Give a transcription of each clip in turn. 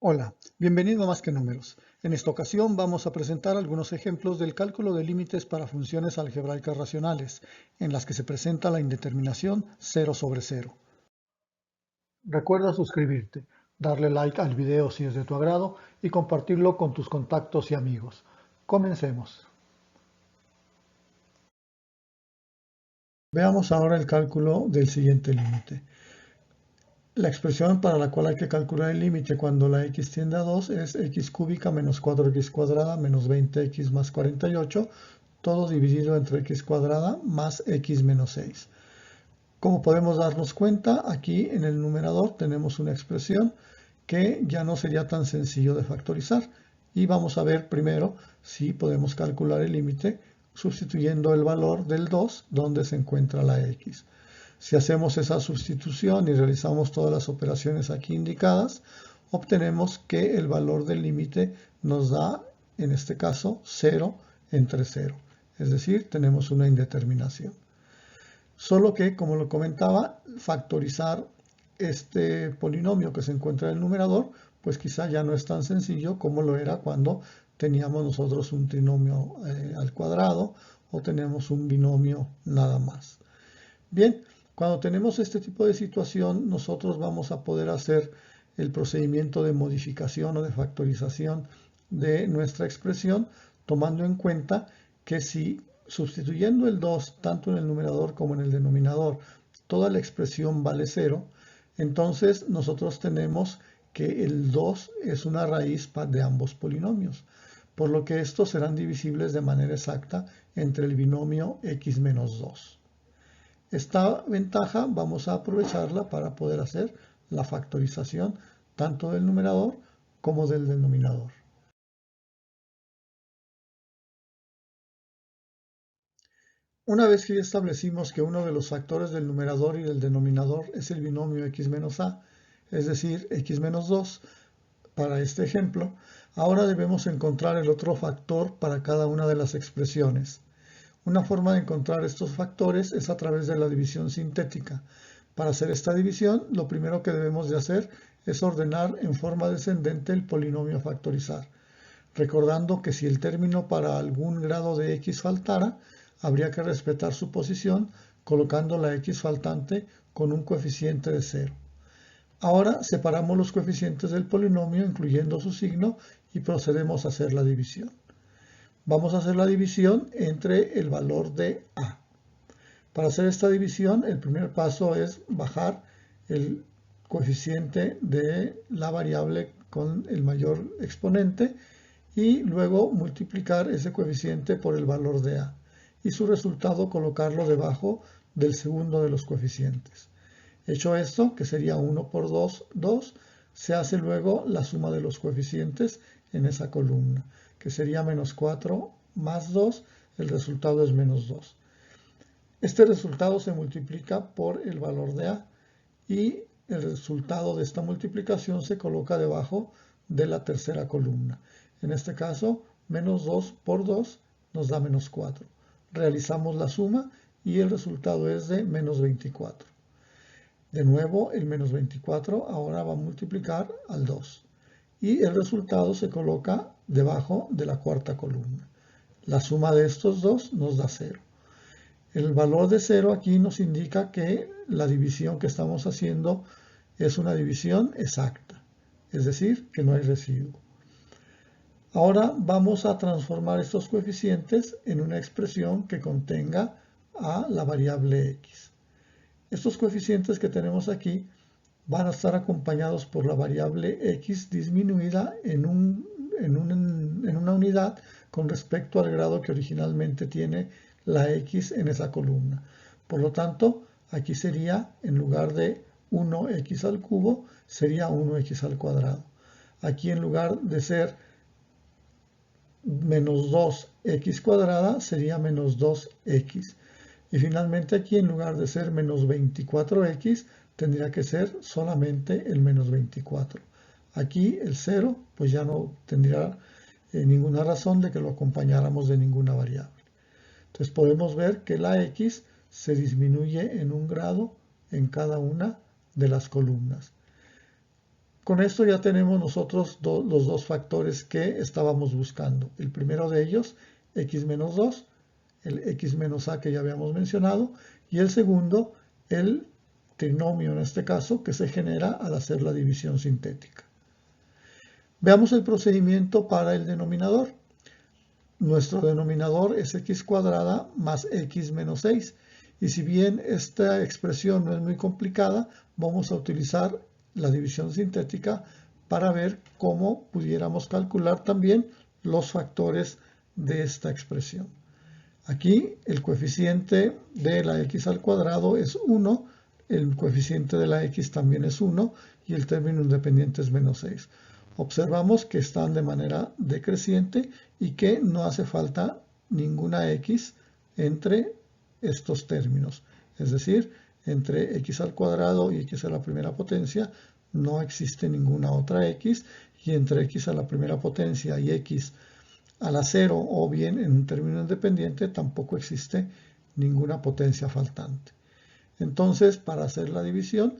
Hola, bienvenido a Más que Números. En esta ocasión vamos a presentar algunos ejemplos del cálculo de límites para funciones algebraicas racionales, en las que se presenta la indeterminación 0 sobre 0. Recuerda suscribirte, darle like al video si es de tu agrado y compartirlo con tus contactos y amigos. Comencemos. Veamos ahora el cálculo del siguiente límite. La expresión para la cual hay que calcular el límite cuando la x tiende a 2 es x cúbica menos 4x cuadrada menos 20x más 48, todo dividido entre x cuadrada más x menos 6. Como podemos darnos cuenta, aquí en el numerador tenemos una expresión que ya no sería tan sencillo de factorizar. Y vamos a ver primero si podemos calcular el límite sustituyendo el valor del 2 donde se encuentra la x. Si hacemos esa sustitución y realizamos todas las operaciones aquí indicadas, obtenemos que el valor del límite nos da, en este caso, 0 entre 0. Es decir, tenemos una indeterminación. Solo que, como lo comentaba, factorizar este polinomio que se encuentra en el numerador, pues quizá ya no es tan sencillo como lo era cuando teníamos nosotros un trinomio al cuadrado o tenemos un binomio nada más. Bien, cuando tenemos este tipo de situación, nosotros vamos a poder hacer el procedimiento de modificación o de factorización de nuestra expresión, tomando en cuenta que si sustituyendo el 2 tanto en el numerador como en el denominador, toda la expresión vale 0, entonces nosotros tenemos que el 2 es una raíz de ambos polinomios, por lo que estos serán divisibles de manera exacta entre el binomio x menos 2. Esta ventaja vamos a aprovecharla para poder hacer la factorización tanto del numerador como del denominador. Una vez que ya establecimos que uno de los factores del numerador y del denominador es el binomio x menos a, es decir, x menos 2, para este ejemplo, ahora debemos encontrar el otro factor para cada una de las expresiones. Una forma de encontrar estos factores es a través de la división sintética. Para hacer esta división, lo primero que debemos de hacer es ordenar en forma descendente el polinomio a factorizar, recordando que si el término para algún grado de x faltara, habría que respetar su posición colocando la x faltante con un coeficiente de 0. Ahora separamos los coeficientes del polinomio incluyendo su signo y procedemos a hacer la división. Vamos a hacer la división entre el valor de a. Para hacer esta división, el primer paso es bajar el coeficiente de la variable con el mayor exponente y luego multiplicar ese coeficiente por el valor de a y su resultado colocarlo debajo del segundo de los coeficientes. Hecho esto, que sería 1 por 2, 2, se hace luego la suma de los coeficientes en esa columna, que sería menos 4 más 2, el resultado es menos 2. Este resultado se multiplica por el valor de a y el resultado de esta multiplicación se coloca debajo de la tercera columna. En este caso, menos 2 por 2 nos da menos 4. Realizamos la suma y el resultado es de menos 24. De nuevo, el menos 24 ahora va a multiplicar al 2 y el resultado se coloca debajo de la cuarta columna. La suma de estos dos nos da 0. El valor de 0 aquí nos indica que la división que estamos haciendo es una división exacta, es decir, que no hay residuo. Ahora vamos a transformar estos coeficientes en una expresión que contenga a la variable x. Estos coeficientes que tenemos aquí van a estar acompañados por la variable x disminuida en una unidad con respecto al grado que originalmente tiene la x en esa columna. Por lo tanto, aquí sería, en lugar de 1x al cubo, sería 1x al cuadrado. Aquí en lugar de ser menos 2x cuadrada, sería menos 2x. Y finalmente aquí, en lugar de ser menos 24x, tendría que ser solamente el menos 24. Aquí el 0, pues ya no tendría ninguna razón de que lo acompañáramos de ninguna variable. Entonces podemos ver que la x se disminuye en un grado en cada una de las columnas. Con esto ya tenemos nosotros los dos factores que estábamos buscando. El primero de ellos, x menos 2, el x menos a que ya habíamos mencionado, y el segundo, el trinomio en este caso, que se genera al hacer la división sintética. Veamos el procedimiento para el denominador. Nuestro denominador es x cuadrada más x menos 6. Y si bien esta expresión no es muy complicada, vamos a utilizar la división sintética para ver cómo pudiéramos calcular también los factores de esta expresión. Aquí el coeficiente de la x al cuadrado es 1, el coeficiente de la x también es 1 y el término independiente es menos 6. Observamos que están de manera decreciente y que no hace falta ninguna x entre estos términos. Es decir, entre x al cuadrado y x a la primera potencia no existe ninguna otra x, y entre x a la primera potencia y x a la 0 o bien en un término independiente tampoco existe ninguna potencia faltante. Entonces, para hacer la división,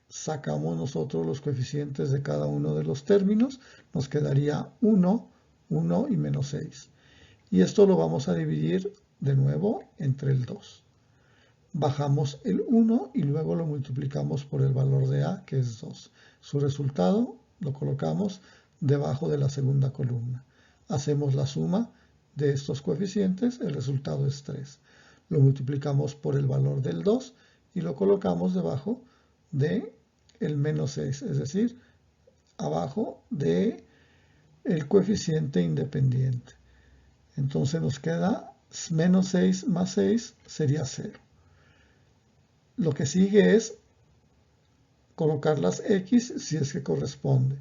sacamos nosotros los coeficientes de cada uno de los términos, nos quedaría 1, 1 y menos 6. Y esto lo vamos a dividir de nuevo entre el 2. Bajamos el 1 y luego lo multiplicamos por el valor de a, que es 2. Su resultado lo colocamos debajo de la segunda columna. Hacemos la suma de estos coeficientes, el resultado es 3. Lo multiplicamos por el valor del 2 y lo colocamos debajo de el menos 6, es decir, abajo de el coeficiente independiente. Entonces nos queda menos 6 más 6 sería 0. Lo que sigue es colocar las x si es que corresponde.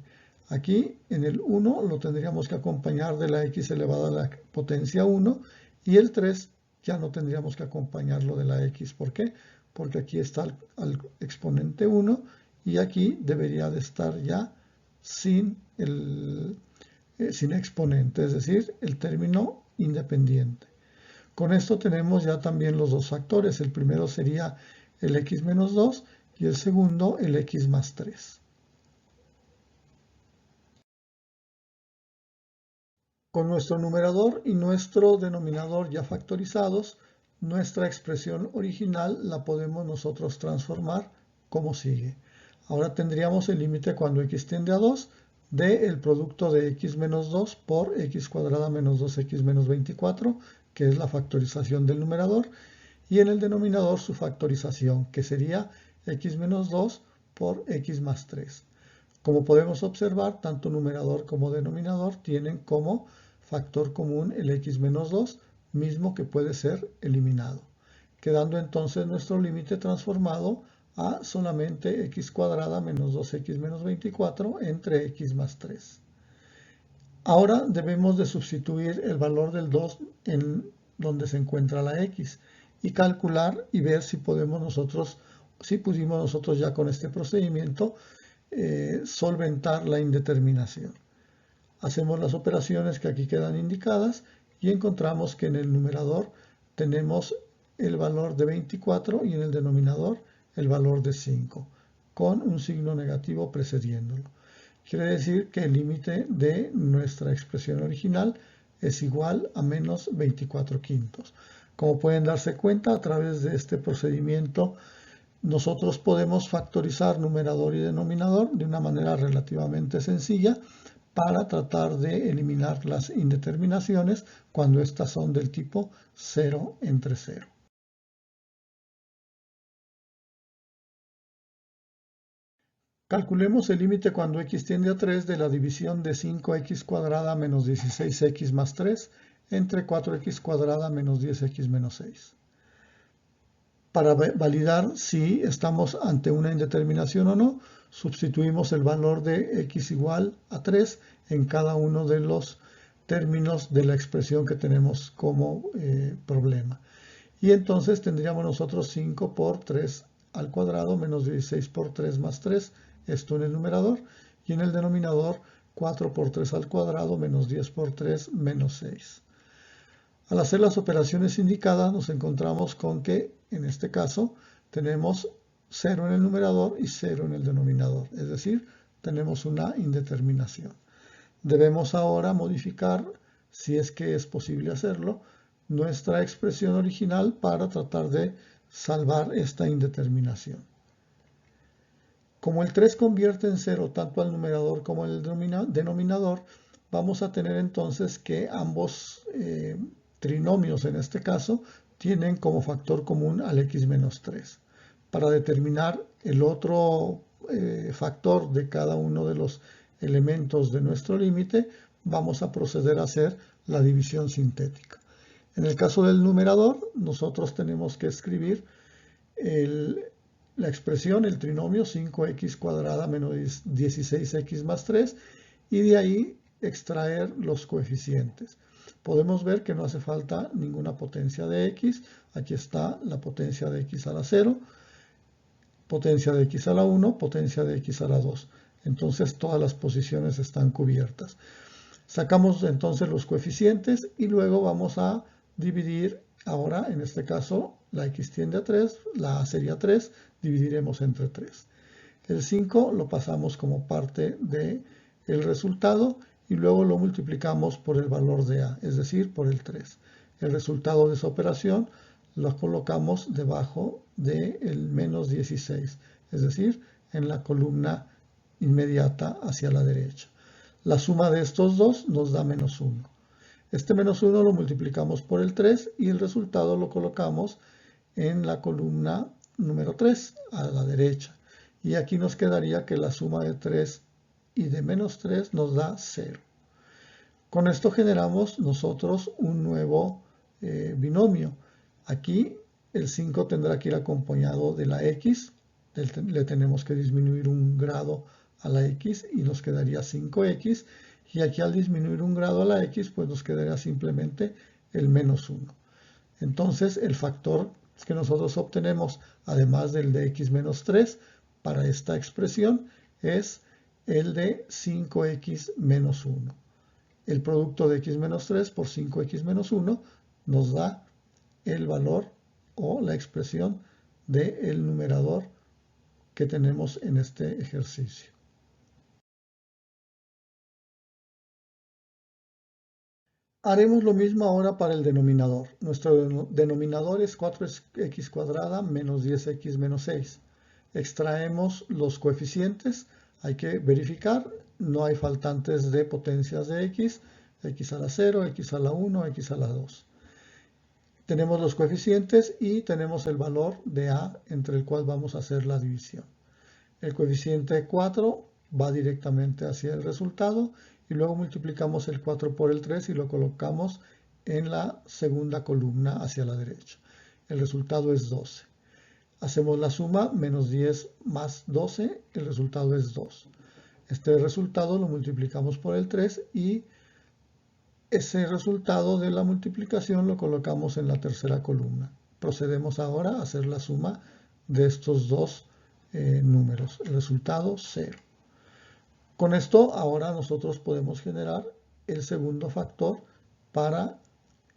Aquí en el 1 lo tendríamos que acompañar de la x elevada a la potencia 1 y el 3 ya no tendríamos que acompañarlo de la x. ¿Por qué? Porque aquí está el exponente 1 y aquí debería de estar ya sin exponente, es decir, el término independiente. Con esto tenemos ya también los dos factores. El primero sería el x menos 2 y el segundo el x más 3. Con nuestro numerador y nuestro denominador ya factorizados, nuestra expresión original la podemos nosotros transformar como sigue. Ahora tendríamos el límite cuando x tiende a 2 del producto de x menos 2 por x cuadrada menos 2x menos 24, que es la factorización del numerador, y en el denominador su factorización, que sería x menos 2 por x más 3. Como podemos observar, tanto numerador como denominador tienen como factor común el x menos 2, mismo que puede ser eliminado, quedando entonces nuestro límite transformado a solamente x cuadrada menos 2x menos 24 entre x más 3. Ahora debemos de sustituir el valor del 2 en donde se encuentra la x y calcular y ver si pudimos nosotros ya con este procedimiento solventar la indeterminación. Hacemos las operaciones que aquí quedan indicadas y encontramos que en el numerador tenemos el valor de 24 y en el denominador el valor de 5, con un signo negativo precediéndolo. Quiere decir que el límite de nuestra expresión original es igual a menos 24 quintos. Como pueden darse cuenta, a través de este procedimiento nosotros podemos factorizar numerador y denominador de una manera relativamente sencilla para tratar de eliminar las indeterminaciones cuando estas son del tipo 0 entre 0. Calculemos el límite cuando x tiende a 3 de la división de 5x cuadrada menos 16x más 3 entre 4x cuadrada menos 10x menos 6. Para validar si estamos ante una indeterminación o no, sustituimos el valor de x igual a 3 en cada uno de los términos de la expresión que tenemos como problema. Y entonces tendríamos nosotros 5 por 3 al cuadrado menos 16 por 3 más 3, esto en el numerador, y en el denominador 4 por 3 al cuadrado menos 10 por 3 menos 6. Al hacer las operaciones indicadas nos encontramos con que en este caso tenemos 0 en el numerador y 0 en el denominador, es decir, tenemos una indeterminación. Debemos ahora modificar, si es que es posible hacerlo, nuestra expresión original para tratar de salvar esta indeterminación. Como el 3 convierte en 0 tanto al numerador como al denominador, vamos a tener entonces que ambos trinomios en este caso tienen como factor común al x menos 3. Para determinar el otro factor de cada uno de los elementos de nuestro límite, vamos a proceder a hacer la división sintética. En el caso del numerador, nosotros tenemos que escribir la expresión, el trinomio 5x cuadrada menos 16x más 3, y de ahí extraer los coeficientes. Podemos ver que no hace falta ninguna potencia de x. Aquí está la potencia de x a la 0, potencia de x a la 1, potencia de x a la 2. Entonces todas las posiciones están cubiertas. Sacamos entonces los coeficientes y luego vamos a dividir. Ahora, en este caso, la x tiende a 3, la a sería 3, dividiremos entre 3. El 5 lo pasamos como parte del resultado y luego lo multiplicamos por el valor de a, es decir, por el 3. El resultado de esa operación lo colocamos debajo del menos 16, es decir, en la columna inmediata hacia la derecha. La suma de estos dos nos da menos 1. Este menos 1 lo multiplicamos por el 3 y el resultado lo colocamos en la columna número 3 a la derecha. Y aquí nos quedaría que la suma de 3 y de menos 3 nos da 0. Con esto generamos nosotros un nuevo binomio. Aquí el 5 tendrá que ir acompañado de la x. Le tenemos que disminuir un grado a la x y nos quedaría 5x. Y aquí al disminuir un grado a la x, pues nos quedaría simplemente el menos 1. Entonces el factor que nosotros obtenemos, además del de x menos 3, para esta expresión, es el de 5x menos 1. El producto de x menos 3 por 5x menos 1 nos da el valor o la expresión del numerador que tenemos en este ejercicio. Haremos lo mismo ahora para el denominador. Nuestro denominador es 4x cuadrada menos 10x menos 6. Extraemos los coeficientes. Hay que verificar. No hay faltantes de potencias de x. X a la 0, x a la 1, x a la 2. Tenemos los coeficientes y tenemos el valor de a entre el cual vamos a hacer la división. El coeficiente 4 va directamente hacia el resultado y luego multiplicamos el 4 por el 3 y lo colocamos en la segunda columna hacia la derecha. El resultado es 12. Hacemos la suma, menos 10 más 12, el resultado es 2. Este resultado lo multiplicamos por el 3 y ese resultado de la multiplicación lo colocamos en la tercera columna. Procedemos ahora a hacer la suma de estos dos números. El resultado 0. Con esto ahora nosotros podemos generar el segundo factor para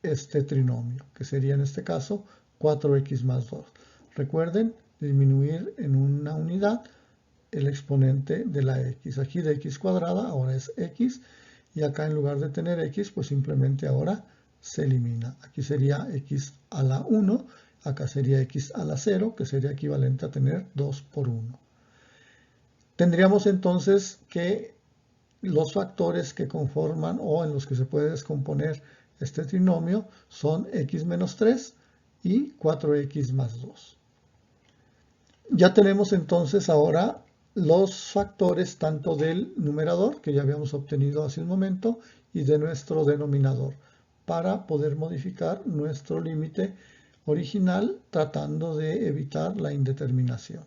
este trinomio, que sería en este caso 4x más 2. Recuerden disminuir en una unidad el exponente de la x. Aquí de x cuadrada ahora es x y acá en lugar de tener x pues simplemente ahora se elimina. Aquí sería x a la 1, acá sería x a la 0, que sería equivalente a tener 2 por 1. Tendríamos entonces que los factores que conforman o en los que se puede descomponer este trinomio son x menos 3 y 4x más 2. Ya tenemos entonces ahora los factores tanto del numerador, que ya habíamos obtenido hace un momento, y de nuestro denominador, para poder modificar nuestro límite original tratando de evitar la indeterminación.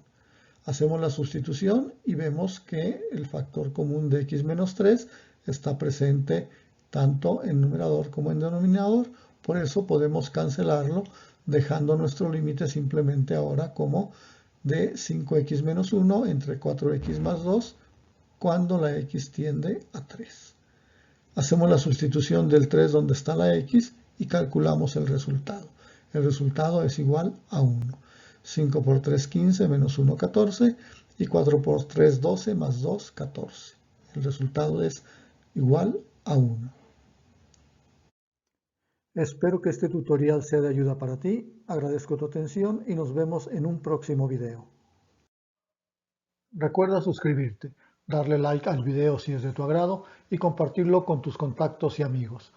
Hacemos la sustitución y vemos que el factor común de x menos 3 está presente tanto en numerador como en denominador. Por eso podemos cancelarlo dejando nuestro límite simplemente ahora como de 5x menos 1 entre 4x más 2 cuando la x tiende a 3. Hacemos la sustitución del 3 donde está la x y calculamos el resultado. El resultado es igual a 1. 5 por 3, 15, menos 1, 14. y 4 por 3, 12, más 2, 14. El resultado es igual a 1. Espero que este tutorial sea de ayuda para ti, agradezco tu atención y nos vemos en un próximo video. Recuerda suscribirte, darle like al video si es de tu agrado y compartirlo con tus contactos y amigos.